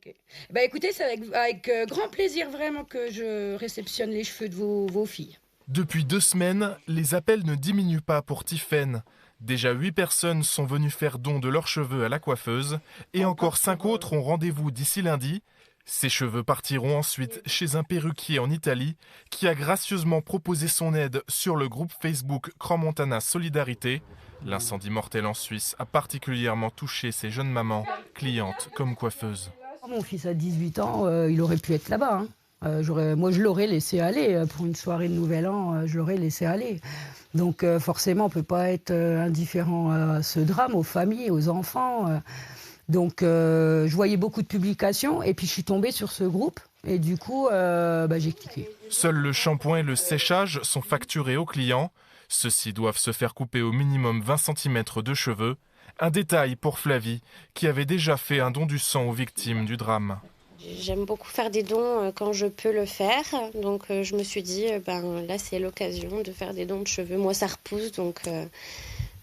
Ok. Bah écoutez, c'est avec grand plaisir vraiment que je réceptionne les cheveux de vos filles. Depuis 2 semaines, les appels ne diminuent pas pour Tiffaine. Déjà 8 personnes sont venues faire don de leurs cheveux à la coiffeuse et encore 5 autres ont rendez-vous d'ici lundi. Ces cheveux partiront ensuite chez un perruquier en Italie qui a gracieusement proposé son aide sur le groupe Facebook Crans-Montana Solidarité. L'incendie mortel en Suisse a particulièrement touché ces jeunes mamans, clientes comme coiffeuses. Mon fils a 18 ans, il aurait pu être là-bas, hein. Moi, je l'aurais laissé aller. Pour une soirée de Nouvel An, je l'aurais laissé aller. Donc forcément, on ne peut pas être indifférent à ce drame, aux familles, aux enfants. Donc je voyais beaucoup de publications et puis je suis tombée sur ce groupe. Et du coup, j'ai cliqué. Seul le shampoing et le séchage sont facturés aux clients. Ceux-ci doivent se faire couper au minimum 20 cm de cheveux. Un détail pour Flavie, qui avait déjà fait un don du sang aux victimes du drame. J'aime beaucoup faire des dons quand je peux le faire. Donc je me suis dit, là c'est l'occasion de faire des dons de cheveux. Moi ça repousse, donc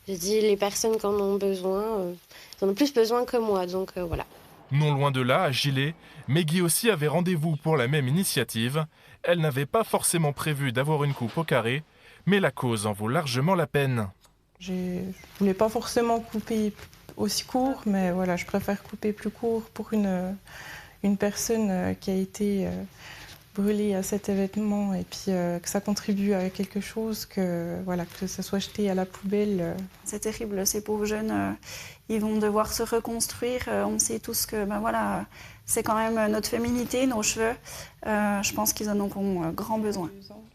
j'ai dit les personnes qui en ont besoin, ils en ont plus besoin que moi. Donc voilà. Non loin de là, à Gilet, Meggy aussi avait rendez-vous pour la même initiative. Elle n'avait pas forcément prévu d'avoir une coupe au carré, mais la cause en vaut largement la peine. Je voulais pas forcément couper aussi court, mais voilà, je préfère couper plus court pour une personne qui a été brûlée à cet événement et puis que ça contribue à quelque chose, que ça soit jeté à la poubelle. C'est terrible, ces pauvres jeunes, ils vont devoir se reconstruire. On sait tous que c'est quand même notre féminité, nos cheveux. Je pense qu'ils en auront grand besoin.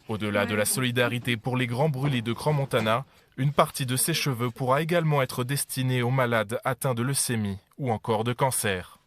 Au-delà de la solidarité pour les grands brûlés de Crans-Montana, une partie de ces cheveux pourra également être destinée aux malades atteints de leucémie ou encore de cancer.